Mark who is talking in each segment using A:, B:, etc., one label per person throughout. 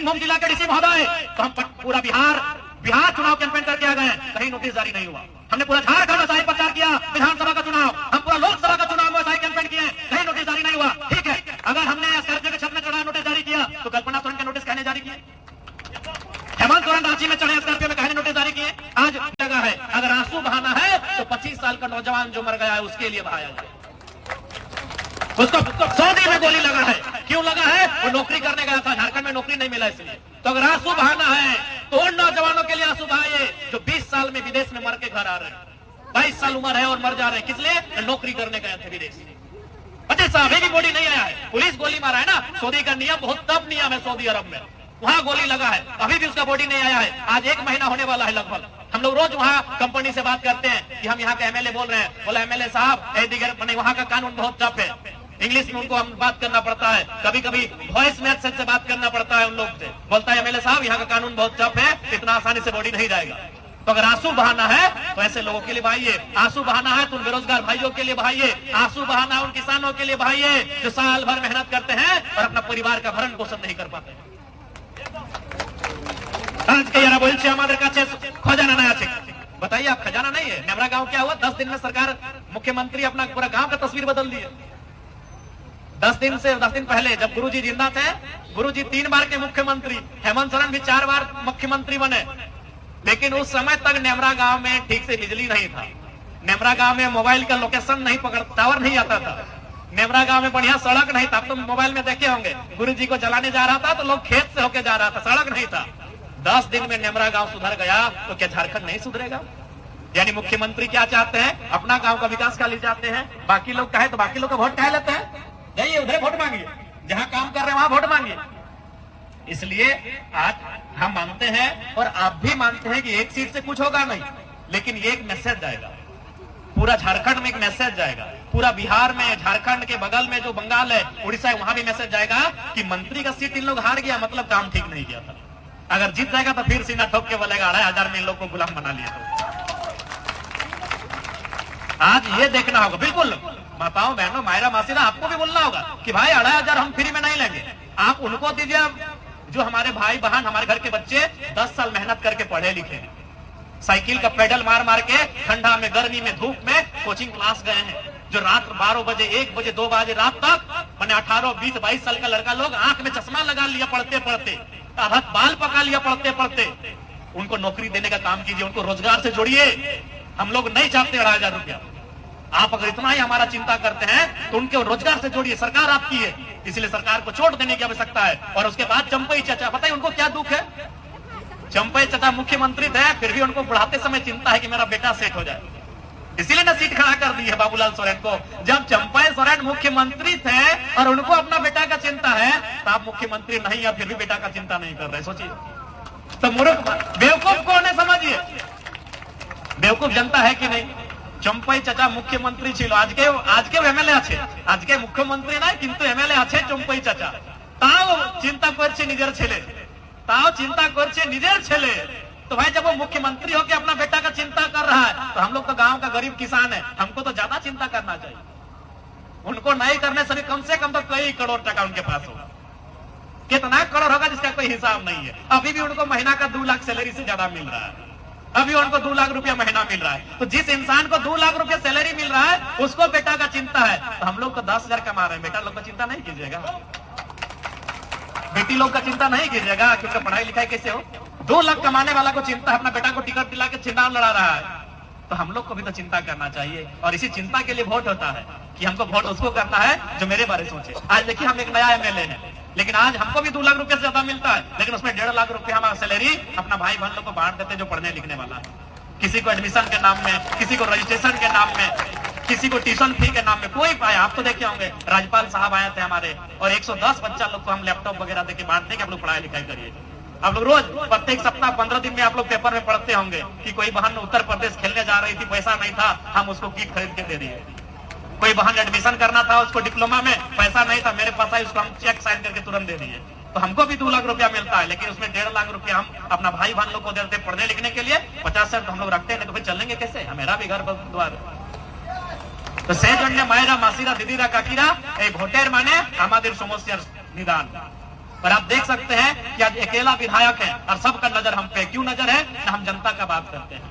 A: सिंहभूम जिला के डीसी महोदय, तो हम पूरा बिहार चुनाव कैंपेन करके आ गए, कहीं नोटिस जारी नहीं हुआ। हमने पूरा झारखंड में सही प्रचार किया, विधानसभा का चुनाव, हम पूरा लोकसभा का चुनाव में सही कैंपेन किए, कहीं नोटिस जारी नहीं हुआ। ठीक है, अगर हमने स्कॉर्पियो के छत में चढ़ा नोटिस जारी किया तो कल्पना सोरेन के नोटिस कहने जारी किए, हेमंत सोरेन रांची में चढ़े स्कॉर्पियो में कहने नोटिस जारी किए। आज लगा है अगर आंसू बहाना है तो 25 साल का नौजवान जो मर गया है उसके लिए बहाया जाए। उसको सऊदी में गोली लगा है, क्यों लगा है? वो नौकरी करने गया था, झारखंड में नौकरी नहीं मिला इसलिए। तो अगर आंसू बहाना है तो उन नौजवानों के लिए आंसू बहाइए जो 20 साल में विदेश में मर के घर आ रहे हैं, 22 साल उम्र है और मर जा रहे हैं। किस लिए? नौकरी करने गए थे विदेश। अजय साहब अभी भी बॉडी नहीं आया है, पुलिस गोली मारा है ना। सऊदी का नियम बहुत टफ नियम है, सऊदी अरब में वहां गोली लगा है, अभी भी उसका बॉडी नहीं आया है। आज 1 महीना होने वाला है लगभग। हम लोग रोज वहाँ कंपनी से बात करते हैं कि हम यहाँ के एमएलए बोल रहे हैं, बोला एमएलए साहब वहाँ का कानून बहुत टफ है, इंग्लिश में उनको हम बात करना पड़ता है, कभी कभी वॉइस मैसेज से बात करना पड़ता है उन लोग से। बोलता है एमएलए साहब यहाँ का कानून बहुत टफ है, इतना आसानी से बॉडी नहीं जाएगा। तो अगर आंसू बहाना है तो ऐसे लोगों के लिए बहाइए, आंसू बहाना है तो उन बेरोजगार भाइयों के लिए बहाइए, आंसू बहाना है उन किसानों के लिए बहाइए जो साल भर मेहनत करते हैं और अपना परिवार का भरण पोषण नहीं कर पाते। आज के यारा बोलছে আমাদের কাছে खजाना नहीं আছে। बताइए आप, खजाना नहीं है। नेमरा गांव क्या हुआ? 10 दिन में सरकार मुख्यमंत्री अपना पूरा गांव का तस्वीर बदल दिए। 10 दिन पहले जब गुरुजी जिंदा थे, गुरुजी 3 बार के मुख्यमंत्री, हेमंत सोरेन भी 4 बार मुख्यमंत्री बने, लेकिन उस समय तक नेमरा गांव में ठीक से बिजली नहीं था। नेमरा गांव में मोबाइल का लोकेशन नहीं पकड़, टावर नहीं आता था। नेमरा गांव में बढ़िया सड़क नहीं था। आप तो मोबाइल में देखे होंगे, गुरुजी को जलाने जा रहा था तो लोग खेत से होके जा रहा था, सड़क नहीं था। 10 दिन में नेमरा गांव सुधर गया तो क्या झारखंड नहीं सुधरेगा? यानी मुख्यमंत्री क्या चाहते हैं? अपना गांव का विकास कर ले जाते हैं, बाकी लोग कहे तो बाकी लोग का वोट कह लेते हैं। जाइए उधर वोट मांगिए, जहां काम कर रहे हैं वहां वोट मांगिए। इसलिए आज हम मानते हैं और आप भी मानते हैं कि एक सीट से कुछ होगा नहीं, लेकिन ये एक मैसेज जाएगा, पूरा झारखंड में एक मैसेज जाएगा, पूरा बिहार में, झारखंड के बगल में जो बंगाल है, उड़ीसा है, वहां भी मैसेज जाएगा कि मंत्री का सीट इन लोग हार गया, मतलब काम ठीक नहीं किया था। अगर जीत जाएगा तो फिर सीना ठोक के बोलेगा 2500 में इन लोग को गुलाम बना लिया। आज ये देखना होगा, बिल्कुल माताओं बहनों मायरा मासीरा आपको भी बोलना होगा कि भाई 2500 हम फ्री में नहीं लेंगे, आप उनको दीजिए जो हमारे भाई बहन, हमारे घर के बच्चे 10 साल मेहनत करके पढ़े लिखे, साइकिल का पेडल मार मार के ठंडा में, गर्मी में, धूप में कोचिंग क्लास गए हैं, जो रात 12 बजे, 1 बजे, 2 बजे रात तक, मैंने 18, 20, 22 साल का लड़का लोग आंख में चश्मा लगा लिया पढ़ते पढ़ते, आधा बाल पका लिया पढ़ते पढ़ते। उनको नौकरी देने का काम कीजिए, उनको रोजगार से जोड़िए। हम लोग नहीं चाहते 2500 रुपया। आप अगर इतना ही हमारा चिंता करते हैं तो उनके रोजगार से जोड़िए। सरकार आपकी है, इसलिए सरकार को चोट देने की आवश्यकता है। और उसके बाद चंपई चाचा, पता है उनको क्या दुख है? चंपई चाचा मुख्यमंत्री थे, फिर भी उनको बुढ़ाते समय चिंता है कि मेरा बेटा सेट हो जाए, इसीलिए ना सीट खड़ा कर दी है बाबूलाल सोरेन को। जब चंपई सोरेन मुख्यमंत्री थे और उनको अपना बेटा का चिंता है, तो आप मुख्यमंत्री नहीं या फिर भी बेटा का चिंता नहीं कर रहे। सोचिए तो मूर्ख बेवकूफ कौन है समझिए। बेवकूफ जनता है कि नहीं? चंपई चाचा मुख्यमंत्री छिलो, आज के एमएलए আছে, आज के मुख्यमंत्री নাই কিন্তু এমএলএ আছে চম্পই চাচা। তাও চিন্তা করছে নিজের ছেলে, तो भाई जब वो मुख्यमंत्री होकर अपना बेटा का चिंता कर रहा है तो हम लोग तो गांव का गरीब किसान है, हमको तो ज्यादा चिंता करना चाहिए। उनको नहीं करने से कम तो कई करोड़ टका उनके पास होगा। कितना करोड़ होगा जिसका कोई हिसाब नहीं है। अभी भी उनको महीना का 2 लाख सैलरी से ज्यादा मिल रहा है, अभी उनको 2 लाख रुपया महीना मिल रहा है। तो जिस इंसान को 2 लाख रुपया सैलरी मिल रहा है उसको बेटा का चिंता है, तो हम लोग को 10,000 कमा रहे हैं, बेटा लोग का चिंता नहीं कीजिएगा, बेटी लोग का चिंता नहीं कीजिएगा कि उनका पढ़ाई लिखाई कैसे हो। 2 लाख कमाने वाला को चिंता है अपना बेटा को टिकट दिला के चुनाव लड़ा रहा है, तो हम लोग को भी तो चिंता करना चाहिए। और इसी चिंता के लिए वोट होता है कि हमको वोट उसको करना है जो मेरे बारे में सोचे। आज देखिए हम एक नया एमएलए है, लेकिन आज हमको भी 2 लाख रुपए से ज्यादा मिलता है, लेकिन उसमें 1.5 लाख रुपए हमारा सैलरी अपना भाई बहन लोग को बांट देते जो पढ़ने लिखने वाला है। किसी को एडमिशन के नाम में, किसी को रजिस्ट्रेशन के नाम में, किसी को ट्यूशन फी के नाम में। कोई पाए, आप तो देखे होंगे राज्यपाल साहब आए थे हमारे और 110 बच्चा लोग को हम लैपटॉप वगैरह देके बांटते कि आप लोग पढ़ाई लिखाई करिए। आप लोग रोज प्रत्येक सप्ताह 15 दिन में आप लोग पेपर में पढ़ते होंगे कि कोई बहन उत्तर प्रदेश खेलने जा रही थी, पैसा नहीं था, हम उसको किट खरीद के दे दिए। कोई बहन एडमिशन करना था उसको डिप्लोमा में, पैसा नहीं था, मेरे पास आई, उसको हम चेक साइन करके तुरंत दे दिए। तो हमको भी 2 लाख रुपया मिलता है, लेकिन उसमें 1.5 लाख रुपया हम अपना भाई बहन लोग को देते पढ़ने लिखने के लिए। 50,000 तो हम लोग रखते हैं, तो फिर चलेंगे कैसे? मेरा भी घर द्वार। तो से जन्य मायरा मासीरा दीदीरा काकीरा এই ভোটের মানে আমাদের সমস্যার নিদান। पर आप देख सकते हैं कि आज अकेला विधायक है और सबका नजर हम पे। क्यों नजर है? ना हम जनता का बात करते हैं,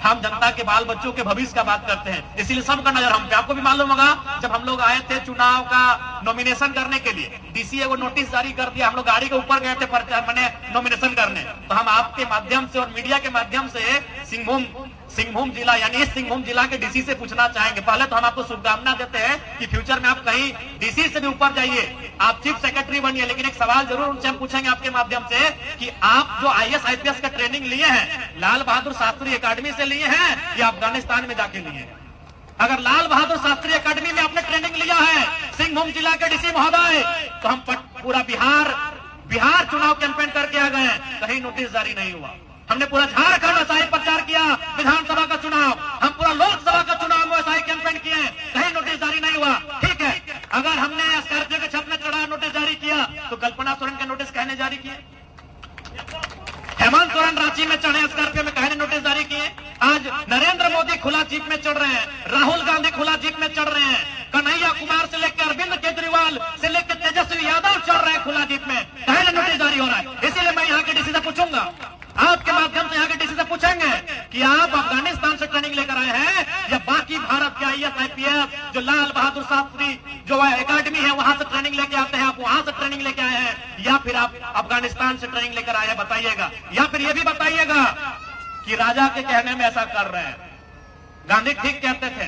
A: हम जनता के बाल बच्चों के भविष्य का बात करते हैं, इसीलिए सबका नजर हम पे। आपको भी मालूम होगा जब हम लोग आए थे चुनाव का नॉमिनेशन करने के लिए, डीसीए को नोटिस जारी कर दिया, हम लोग गाड़ी के ऊपर गए थे मैंने नॉमिनेशन करने, तो हम आपके माध्यम से और मीडिया के माध्यम से सिंहभूम जिला यानी सिंहभूम जिला के डीसी से पूछना चाहेंगे। पहले तो हम आपको शुभकामना देते हैं कि फ्यूचर में आप कहीं डीसी से भी ऊपर जाइए, आप चीफ सेक्रेटरी बनिए। लेकिन एक सवाल जरूर उनसे हम पूछेंगे आपके माध्यम से कि आप जो आईएएस आईपीएस का ट्रेनिंग लिए हैं, लाल बहादुर शास्त्री एकेडमी से लिए हैं या अफगानिस्तान में जाके लिए हैं? अगर लाल बहादुर शास्त्री एकेडमी में आपने ट्रेनिंग लिया है सिंहभूम जिला के डीसी महोदय, तो हम पूरा बिहार चुनाव कैंपेन करके आ गए हैं, कहीं नोटिस जारी नहीं हुआ। हमने पूरा झारखंड में शाही प्रचार किया, विधानसभा का चुनाव, हम पूरा लोकसभा का चुनाव में शाही कैंपेन किए, कहीं नोटिस जारी नहीं हुआ। ठीक है, अगर हमने स्कॉर्पियो के छत में चढ़ा नोटिस जारी किया, तो कल्पना सोरेन के नोटिस कहने जारी किए? हेमंत सोरेन रांची में चढ़े स्कॉर्पियो में, कहने नोटिस जारी किए? आज नरेंद्र मोदी खुला जीप में चढ़ रहे हैं, राहुल गांधी खुला जीप में चढ़ रहे हैं, कन्हैया कुमार से लेकर अरविंद केजरीवाल से लेकर तेजस्वी यादव चढ़ रहे हैं खुला जीप में, कहने नोटिस जारी हो रहा है। इसीलिए मैं यहाँ के डीसी से पूछूंगा, आपके माध्यम से यहाँ के डीसी से पूछेंगे कि आप अफगानिस्तान से ट्रेनिंग लेकर आए हैं या बाकी भारत के आईएएस आईपीएस जो लाल बहादुर शास्त्री जो एकेडमी है वहां से ट्रेनिंग लेके आते हैं, आप वहां से ट्रेनिंग लेके आए हैं या फिर आप अफगानिस्तान से ट्रेनिंग लेकर आए हैं? बताइएगा। या फिर ये भी बताइएगा कि राजा के कहने में ऐसा कर रहे हैं। गांधी ठीक कहते थे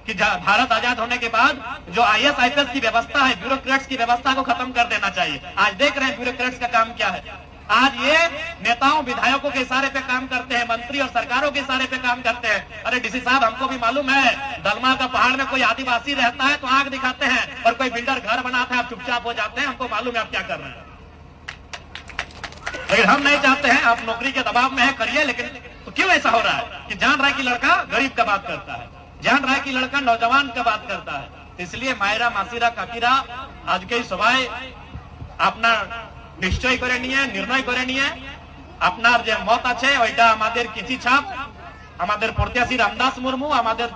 A: कि भारत आजाद होने के बाद जो आईएएस आईपीएस की व्यवस्था है, ब्यूरोक्रेट्स की व्यवस्था को खत्म कर देना चाहिए। आज देख रहे हैं ब्यूरोक्रेट्स का काम क्या है। आज ये नेताओं विधायकों के इशारे पे काम करते हैं, मंत्री और सरकारों के इशारे पे काम करते हैं। अरे डीसी साहब, हमको भी मालूम है दलमा का पहाड़ में कोई आदिवासी रहता है तो आंख दिखाते हैं, और कोई बिल्डर घर बनाता है आप चुपचाप हो जाते हैं। हमको मालूम है आप क्या कर रहे हैं, लेकिन हम नहीं चाहते हैं। आप नौकरी के दबाव में है, करिए, लेकिन तो क्यों ऐसा हो रहा है कि जान रहा है कि लड़का गरीब का बात करता है, जान रहा है कि लड़का नौजवान का बात करता है। इसलिए मायरा मासीरा काकीरा आज के सबाई अपना निश्चय करे निये, निर्णय करे निये, আপনার যে মত আছে ওইটা আমাদের চিঠি ছাপ, আমাদের প্রত্যাশী রামদাস মুর্মু, আমাদের